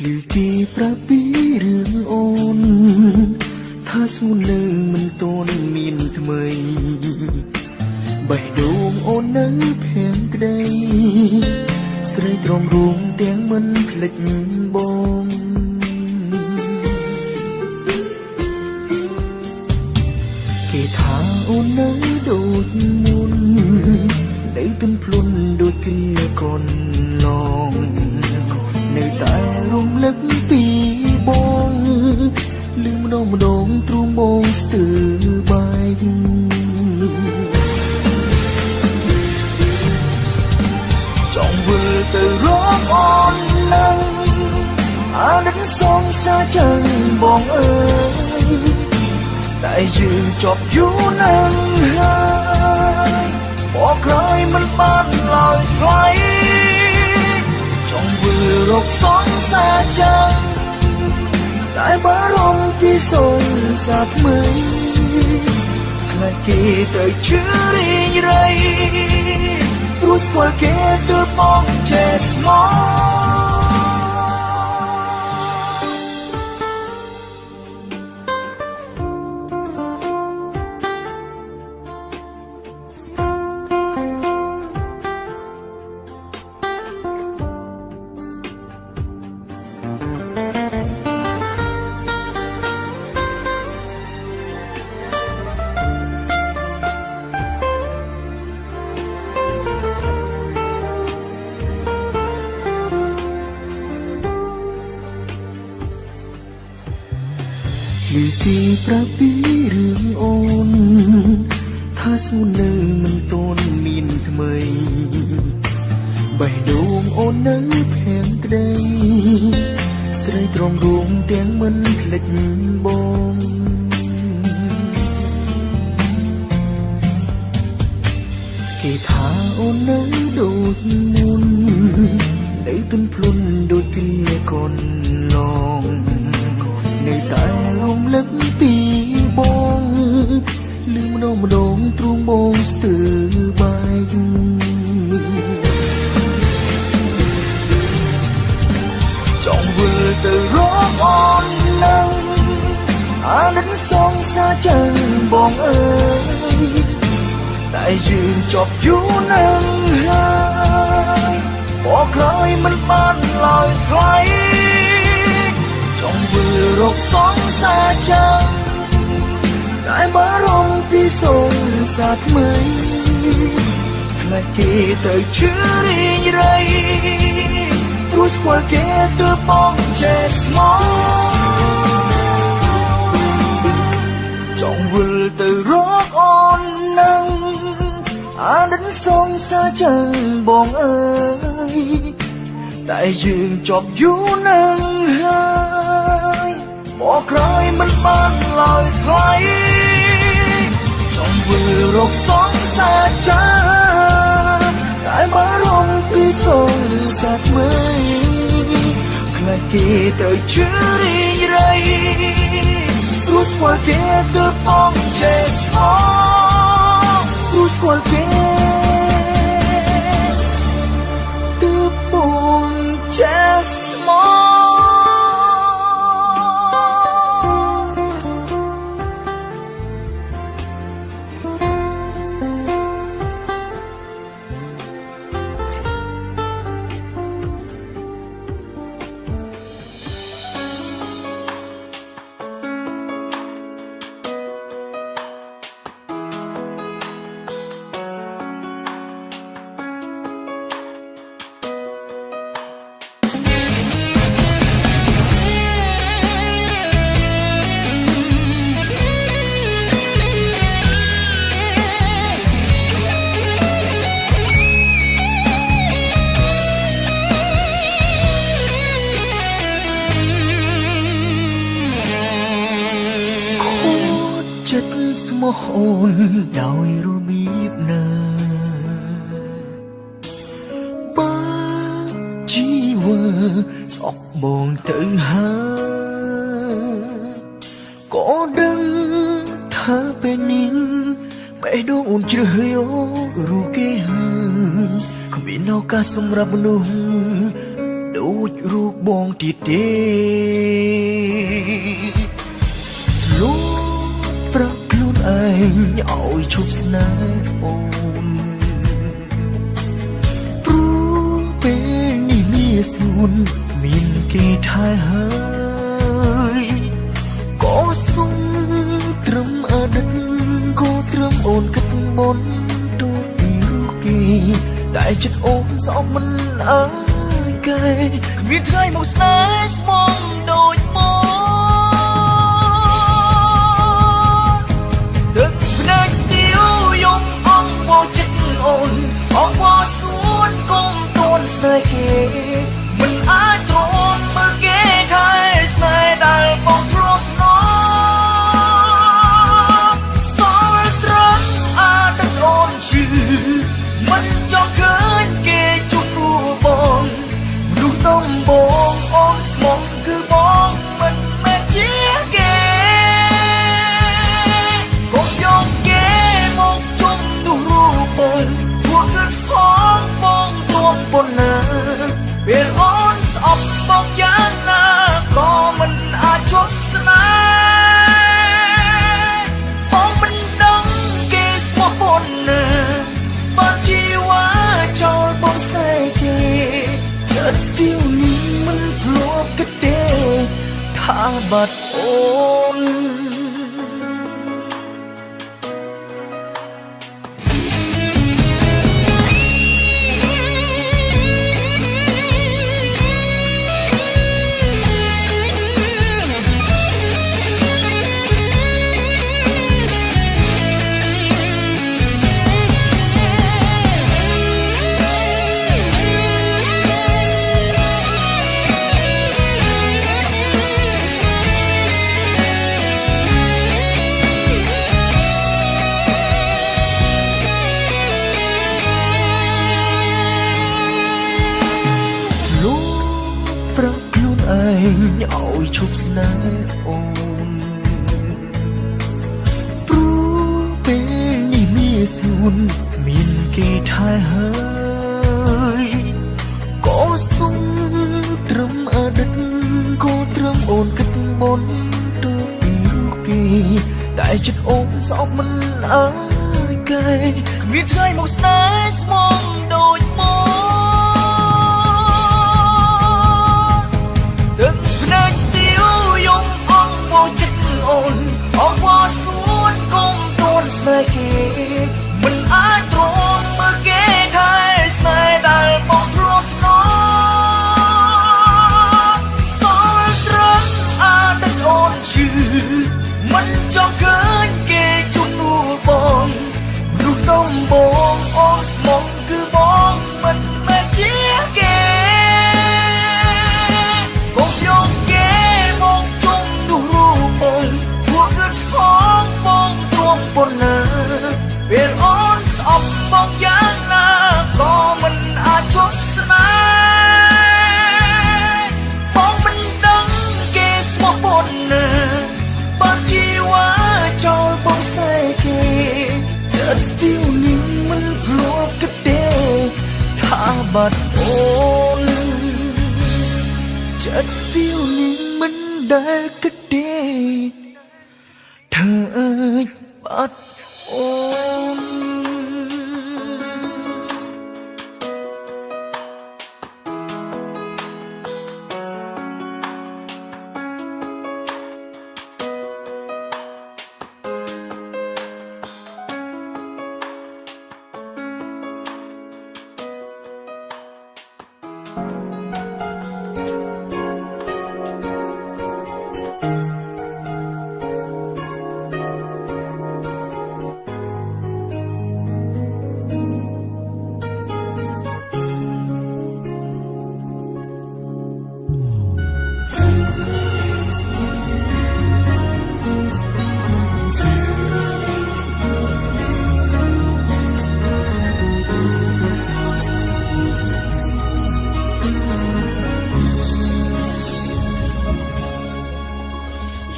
ឮគេប្រាប់ពីរឿងអូនថាស្ងួននៅមិនទាន់មានថ្មីបេះដូងអូននៅភាំងក្ដីស្រីទ្រាំរួមទាំងមិនភ្លេចបងគេថាអូននៅដូចមុននៅទន់ភ្លន់ដូចគ្រាកូនឡងនៅតែរំលឹកពីបងលឺម្ដងម្ដងទ្រូងបងស្ទើរបែកចង់វិលទៅរកអូននឹងអាណិតសងសាចឹងបងអើយតែយើងជាប់យូរណាស់ហើយមកក្រោយមិនបានឡើយថ្លៃចង់វិលរកសងសាចឹងតែបារម្ភពីសងសាថ្មីខ្លាចគេទៅជឿរីងរៃព្រោះស្គាល់គេទើបបងចេះស្មោះឮគេប្រាប់ពីរឿងអូនថាស្ងួននៅមិនទាន់មានថ្មីបេះដូងអូននៅភាំងក្ដីស្រីទ្រាំរួមទាំងមិនភ្លេចបងគេថាអូននៅដូចមុននៅទន់ភ្លន់ដូចគ្រាកូនឡងនៅតែរំលឹកពីបងលឺម្ដងម្ដងទ្រូងបងស្ទើរបែកចង់វិលទៅរកអូននឹងអាណិតសងសាចឹងបងអើយតែយើងជាប់យូរណាស់ហើយមកក្រោយមិនបានឡើយថ្លៃចង់វិលរកសងសាចឹងតែបារម្ភពីសងសាថ្មីខ្លាចគេទៅជឿរីងរៃព្រោះស្គាល់គេទើបបងចេះស្មោះចង់វិលទៅរកអូននឹងអាណិតសងសាចឹងបងអើយតែយើងជាប់យូរណាស់ហើយមកក្រោយមិនបានឡើយថ្លៃចង់វិលរកសងសាចឹងតែបារម្ភពីសងសាថ្មីខ្លាចគេទៅជឿរីងរៃព្រោះស្គាល់គេទើបបងចេះស្មោះព្រោះស្គាល់គេទើបបងចេះស្មោះអូនដោយរបៀបណាបើជីវិតស្អប់បងទៅហើយក៏ដឹងថាពេលនេះបេះដូងអូនជ្រះយករੂគេហើយគ្មានឱកាសសម្រាប់មនុស្ស ដូចរូបបងទៀតទេលូប្រកខ្លួនឯងឲ្យឈប់ស្នេហ៍អូនព្រោះពេលនេះមានស្ងួនមានគេថែហើយក៏សុំត្រឹមអតីតក៏ត្រឹមអូនគិតមុនទូពីរូបគេតែចិត្តអូនស្អប់មិនអើយគេគ្មានថ្ងៃមកស្នេហ៍ស្មងដូចមកទឹកភ្នែកស្ទាវយំអង្វរចិត្តអូនអង្វរសួនកុំតន់ស្នេហ៍គេមិនអាចទ្រាំមើលគេថែស្នេហ៍ដែលបងធ្លាប់ស្នងសល់ត្រង់អតីតអូនឈឺមិនចង់ឃើញគេជួបរួបងមនុស្សដំបងអូនស្មងគឺបងមិនមែនជាគេកុំយកគេមកជុំនោះរូបបងពួកគិតផងបងទ្រាំប៉ុណ្ណាពេលអូនស្អប់បងយ៉ាងណាក៏មិនអាចជប់ស្នេហ៍បងមិនដឹងគេស្មោះប៉ុណ្ណាបើជីវ៉ាចោលបងស្នេហ៍គេចិត្តស្ទាវនេះមិនធ្លាប់គិតទេថាបាត់អូនប្រកខ្លួនឯងឲ្យឈប់ស្នេហ៍អូនព្រោះពេលនេះមានស្ងួនមានគេថែហើយក៏សុំត្រឹមអតីតក៏ត្រឹមអូនគិតមុនទូពីរូបគេតែចិត្តអូនស្អប់មិនអើយគេគ្មានថ្ងៃមកស្នេហ៍ស្មងដូចមកទឹកភ្នែកស្ទាវយំអង្វរចិត្តអូនអង្វរសួនកុំតន់ស្នេហ៍គេមិនអាចទ្រាំមើលគេថែស្នេហ៍ដែលបងធ្លាប់ស្នងសល់ត្រង់អតីតអូនឈឺមិនចង់ឃើញគេជួបនួបងមនុស្សដំបងអូនស្មងគឺបងមិនមែនជាគេប៉ុណ្ណាពេលអូនស្អប់បងយ៉ាងណាក៏មិនអាចជប់ស្នេហ៍បងមិនដឹងគេស្មោះប៉ុណ្ណាបើជីវ៉ាចោលបងស្នេហ៍គេចិត្តស្ទាវនេះមិនធ្លាប់គិតទេថាបាត់អូនចិត្តស្ទាវនេះមិនដែលគិតទេធ្វើឲ្យបាត់អូន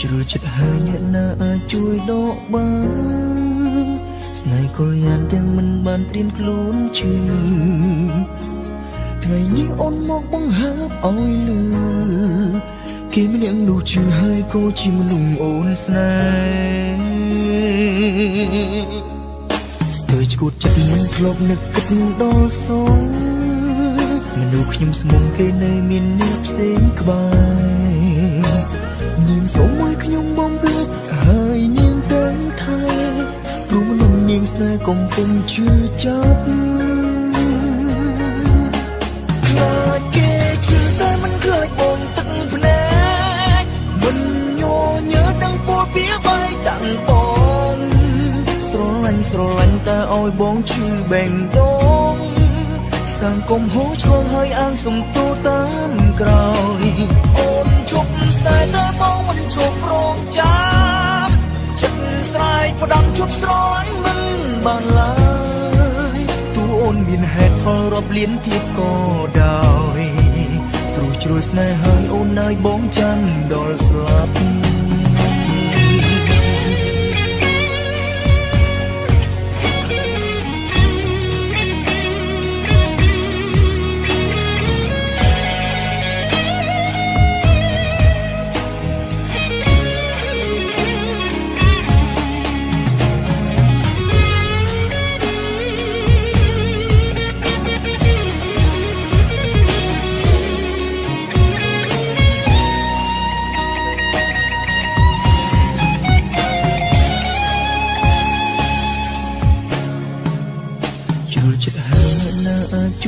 ជ្រុលចិត្តហើយអ្នកណាអាចជួយដកបានស្នេហ៍កុលយ៉ាងទាំងមិនបានត្រៀមខ្លួនជឿ ថ្ងៃនេះអូនមកបង្ហើបឲ្យលឺគេម្នាក់នោះជឿហើយក៏ជាមនុស្សអូនស្នេហ៍ស្ទើរឈួតចិត្តនឹងធ្លាប់នឹកគិតដល់សងមនុស្សខ្ញុំស្មុំគេនៅមានអ្នកផ្សេងក្បែរនាងសូមឲ្យខ្ញុំបំភ្លេចហើយនាងទៅថែព្រោះមនុស្សនាងស្នេហ៍កំពុងជឿចាប់ខ្លាចគេជឿតែមិនខ្លាចបងទឹកភ្នែកមិនញញើដឹងពោលពីបាយដាក់បងស្រឡាញ់តែឲ្យបងឈឺបេងដូងសាងកំហុសឆ្គងហើយអាងសំទោតាមក្រោយអូនជប់ស្ដាយតែបងមិនជប់រងចាំចិត្តស្រ័យផ្ដាំជប់ស្រឡាញ់មិនបានឡើយទោះអូនមានហេតុផលរាប់លានទៀតក៏ដោយព្រោះជ្រុលស្នេហ៍ហើយអូននៅបងចាំដល់ស្លាប់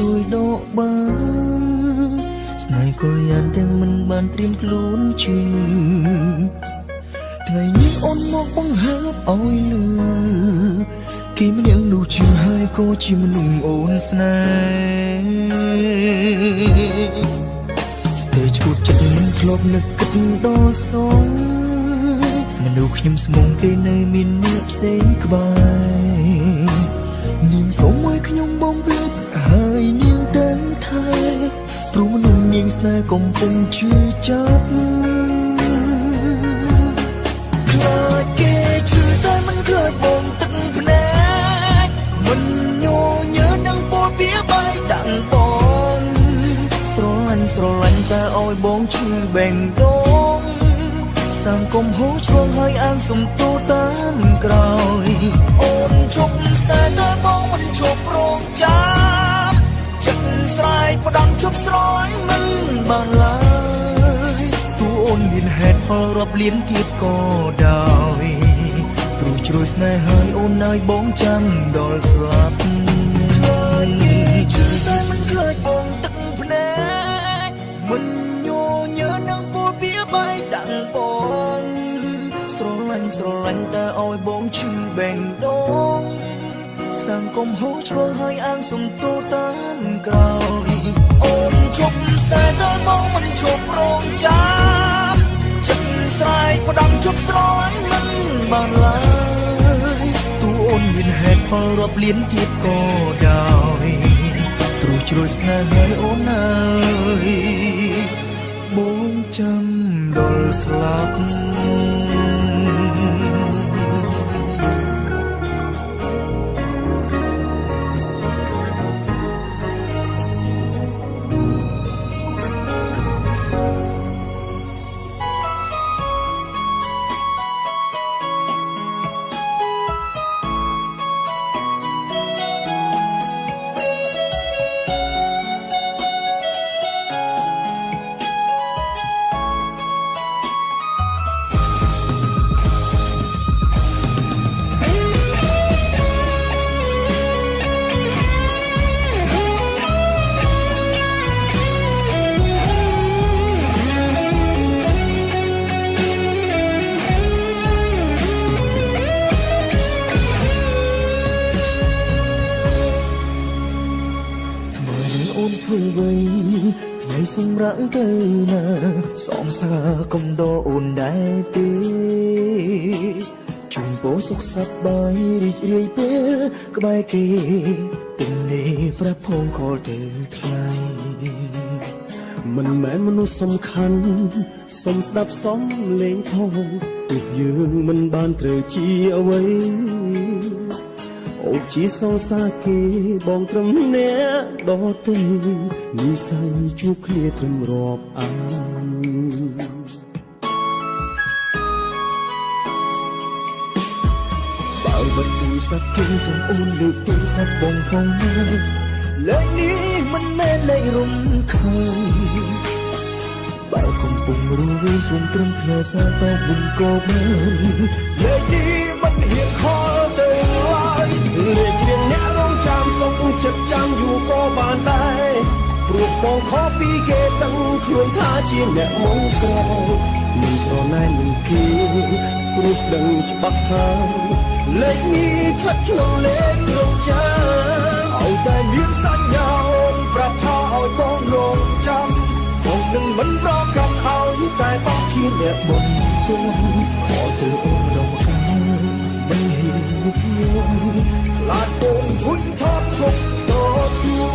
ជួយដកបានស្នេហ៍ក៏យ៉ាងទាំងមិនបានត្រៀមខ្លួនជឿថ្ងៃនេះអូនមកបង្ហើបឲ្យលឺគេម្នាក់នោះជឿហើយក៏ជាមនុស្សអូនស្នេហ៍ស្ទើរឈួតចិត្តនឹងធ្លាប់នឹកគិតដល់សងមនុស្សខ្ញុំស្មុំគេនៅមានអ្នកផ្សេងក្បែរនាងសូមឲ្យខ្ញុំបំភ្លេចហើយនាងទៅថែព្រោះមនុស្សនាងស្នេហ៍កំពុងជឿចាប់ខ្លាចគេជឿតែមិនខ្លាចបងទឹកភ្នែកមិនញញើដឹងពោលពីបាយដាក់បងស្រឡាញ់តែឲ្យបងឈឺបេងដូងសាងកំហុសឆ្គងហើយអាងសំទោតាមក្រោយអូនជប់ស្នេហ៍តែបងមិនជប់រងចាំចិត្តស្រ័យផ្ដាំជប់ស្រឡាញ់មិនបានឡើយទោះអូនមានហេតុផលរាប់លានទៀតក៏ដោយព្រោះជ្រុលស្នេហ៍ហើយអូននៅបងចាំដល់ស្លាប់ខ្លាចគេជឿតែមិនខ្លាចបងទឹកភ្នែកមិនញញើនឹងពោលពីបាយដាក់បងស្រឡាញ់តែឲ្យបងឈឺបេងដូងសាងកំហុសឆ្គងហើយអាងសំទោតាមក្រោយអូនជប់ស្នេហ៍តែបងមិនជប់រងចាំចិត្តស្រ័យផ្ដាំជប់ស្រឡាញ់មិនបានឡើយទោះអូនមានហេតុផលរាប់លានទៀតក៏ដោយព្រោះជ្រុលស្នេហ៍ហើយអូនអើយបងចាំដល់ស្លាប់សម្រាប់ទៅណាសងសាកំដរអូនដែរទេជូនពរសុខសប្បាយរីករាយពេលក្បែរគេទំនេរប្រភពខលទៅថ្លៃមិនមែនមនុស្សសំខាន់សុំស្ដាប់សំលេងផងទោះយើងមិនបានត្រូវជាអ្វី អូជាសងសាគេបងត្រឹមអ្នកដទៃនិស័យជួបគ្នាត្រឹមរាប់អានបើបិទទូរស័ព្ទគេសូមអូនលើកទូរស័ព្ទបងផងលេខនេះមិនមែនលេខរំខានបើកំពុងរវល់សូមត្រឹមផ្ញើសារតបវិញក៏បានលេខនេះមិនហ៊ានខលទៅឡើយលេខរៀងអ្នករងចាំសូមចិត្តចាំយូរក៏បានដែរព្រោះបងខកពីគេដឹងខ្លួនថាជាអ្នកមកក្រោយមិនច្រណែននឹងគេព្រោះដឹងច្បាស់ហើយលេខនេះស្ថិតក្នុងលេខរងចាំឲ្យតែមានសញ្ញាអូនប្រាប់ថាឲ្យបងរងចាំបងនឹងមិនប្រកាន់ឲ្យតែបងជាអ្នកបុណ្យគុណខកទៅអូនម្ដងម្កាលមិនហ៊ានញឹកញាប់ខ្លាចអូនធុញថប់ឈប់តទួល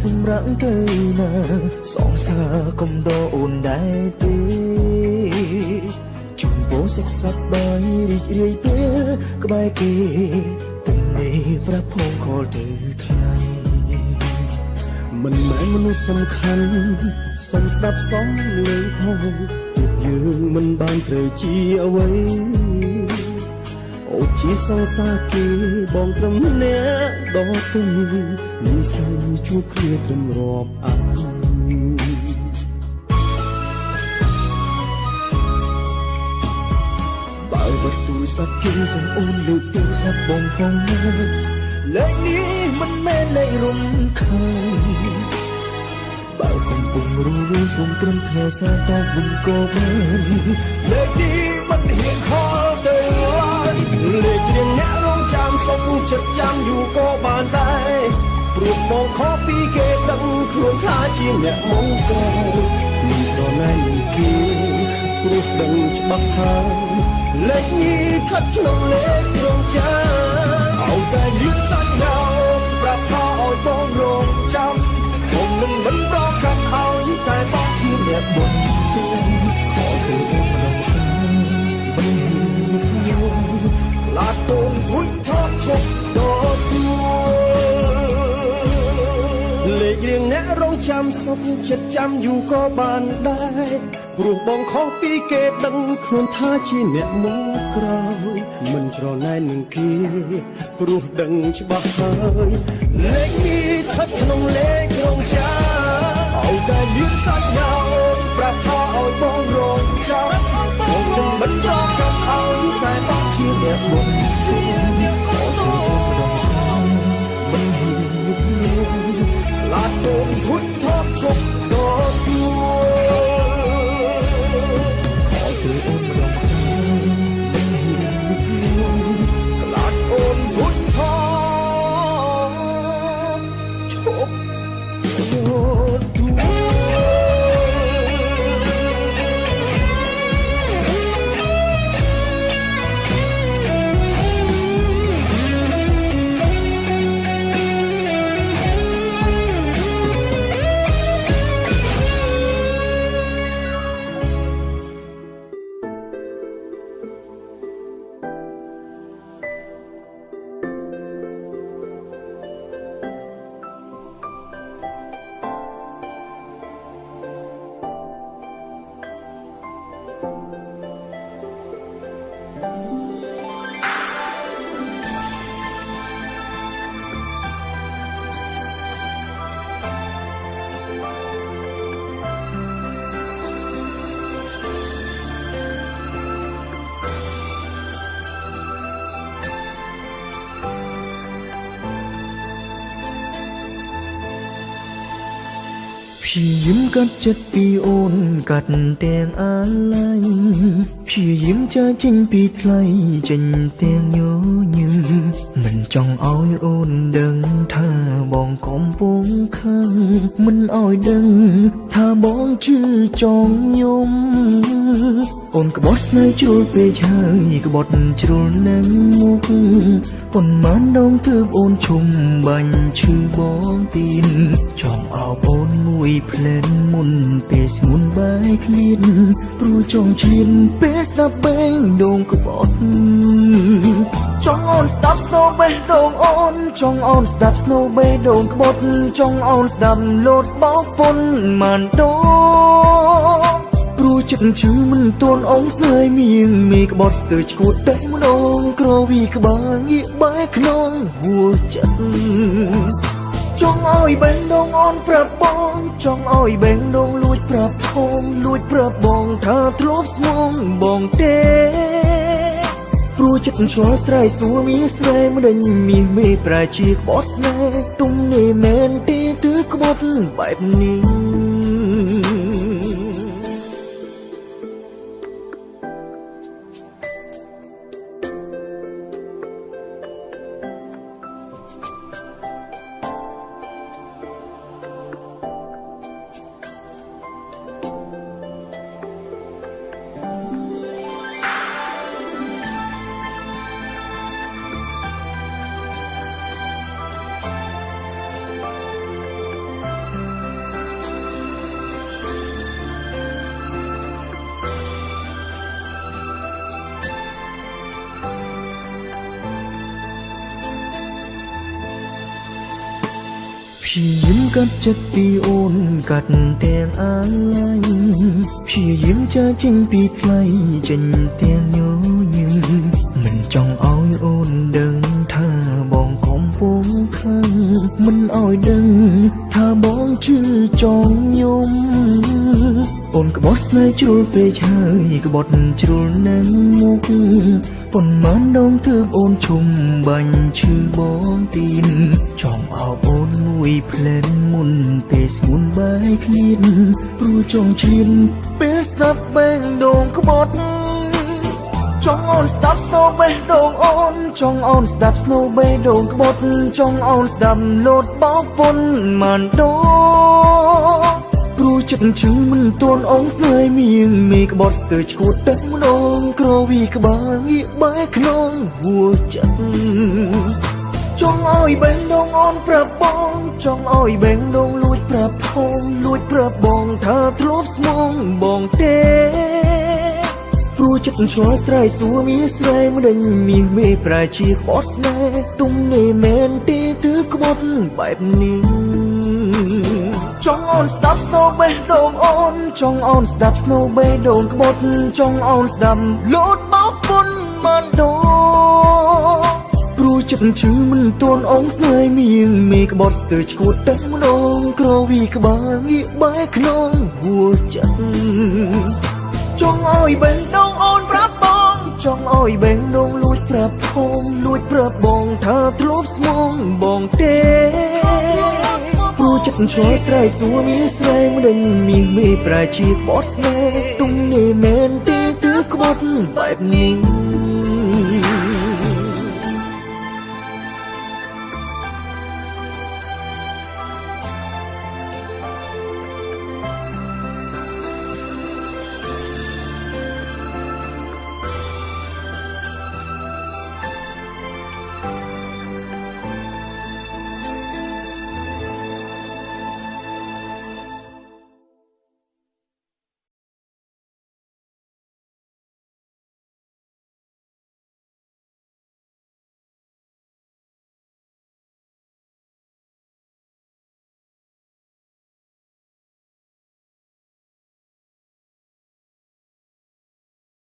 សម្រាប់ទៅណាសងសាកុំដោអូនដែរទេជូនពរសុខសប្បាយរីករាយពេលក្បែរគេទំនេរប្រាប់ផងខលទៅថ្លៃមិនមែនមនុស្សសំខាន់សុំស្ដាប់សំលេងផងពួកយើងមិនបានត្រូវជាអ្វីអូជាសងសាគេបងត្រឹមអ្នកដទៃនិស័យជួបគ្នាត្រឹមរាប់អានបើបិទទូរស័ព្ទគេសូមអូនលើកទូរស័ព្ទបងផងលេខនេះមិនមែនលេខរំខានបើកំពុងរវល់សូមត្រឹមផ្ញើសារតបវិញក៏បានលេខនេះមិនហ៊ានខលទៅឡើយលេខរៀងអ្នករងចាំសូមចិត្តចាំយូរក៏បានដែរព្រោះបងខកពីគេដឹងខ្លួនថាជាអ្នកមកក្រោយមិនច្រណែននឹងគេព្រោះដឹងច្បាស់ហើយលេខនេះស្ថិតក្នុងលេខរងចាំឲ្យតែមានសញ្ញាប្រាប់ថាឲ្យបងរងចាំបងនឹងមិនប្រកាន់ឲ្យតែបងជាអ្នកបុណ្យគុណខកទៅអូនម្ដងម្កាលមិនហ៊ានញឹកញាប់ខ្លាចអូនធុញថប់ឈប់តទួលលេខរៀងអ្នករងចាំសុខចិត្តចាំយូរក៏បានដែរព្រោះបងខុសពីគេដឹងខ្លួនថាជាអ្នកមកក្រោយមិនច្រណែននឹងគេព្រោះដឹងច្បាស់ហើយលេខនេះស្ថិតក្នុងលេខរងចាំឲ្យតែមានសញ្ញាអូនប្រាប់ថាឲ្យបងរងចាំបងនឹងមិនចោលកាន់ឲ្យតែបងជាអ្នកបុណ្យជាអ្នកខកទៅអូនមិនហ៊ានញឹកញាប់ខ្លាចអូនធុញថប់ឈប់តទួលខកទៅអូនម្ដងម្កាលមិនហ៊ានញឹកញាប់ខ្លាចអូនធុញថប់ឈប់តទួល พี่ยิ้มกัดจัดปีโอนกัดแตงอะไรพี่ยิ้มจะจริงปีไกลจันแตงโยยิมมันจ้องเอาโอนดังถ้าบองคอมปงข้างมันเอาดังถ้าบองชื่อจองยมโอนกบอสในจุลเปยชายกบอดจุลนังมุกปนมันดองทืบโอนชุมบัญชื่อบองตีนจองเอาโอนมุยเพลนมุนเปสมุนใบคลินปรูจงชินเปสนับเบงดงกบอดจองออนสตับสโนเบดงออนจองออนสตับสโนเบดงกบอดจองออนสดับโลดบอกปนมันโดรู้จักชื่อมันตัวองส์เลยมียังมีกบอดสเตอร์ชกูเต็มนองกรวีกบางอีใบขนองหัวจัดจองอ้อยแบงดงออนประบองจองอ้อยแบงดงลุยประพงลุยประบองถ้าทลบสมองบองเตรู้จักชัวสไตร์สัวมีสไตร์มันมีไม่ปราชีกบอสแน่ตุ้มเนแมนเตตื้อกบอดแบบนี้พี่ยิ้มกัดจัดปีโอนกัดแตงอะไรพี่ยิ้มจะจริงปีไกลจันแตงโยยิมมันจ้องเอาโอนดังถ้าบองคอมปงข้างมันเอาดังถ้าบองชื่อจองยมโอนกบอสในจุลเปยชายกบอดจุลนังมุกปนมันดองทืบโอนชุมบัญชื่อบองตีนจองเอาโอนมุยเพลนมุนเปสมุนใบคลินรู้จงชินเปสนับแบงดงกบอดจองออนสตับสโนเบดงออนจองออนสตับสโนเบดงกบอดจองออนสดับโลดบอกปนมันโดรู้จักชื่อมันตัวองส์เลยมียังมีกบอดสเตอร์ชกูเต็มนองกรวีกบางอีใบขนองหัวจัดจองอ้อยแบงดงออนประบองจองอ้อยแบงดงลุยประพงลุยประบองถ้าทลบสมองบองเตรู้จักชัวสไตร์สัวมีสไตร์มันมีไม่ปราชีกบอสแน่ตุ้มเนแมนเตตื้อกบอดแบบนี้จองออนสตับสโนเบดงออนจองออนสตับสโนเบดงกบอดจองออนสดับโลดบอกปนมันโดรู้จักชื่อมันตัวองส์เลยมียังมีกบอดสเตอร์ชกูเต็มนองกรวีกบางอีใบขนองหัวจัดจองอ้อยแบงดงออนประบองจองอ้อยแบงดงลุยประพงลุยประบองถ้าทลบสมองบองเตรู้จักชัวสไตร์สัวมีสไตร์มันมีไม่ปราชีกบอสแน่ตุ้มเนแมนเตตื้อกบอดแบบนี้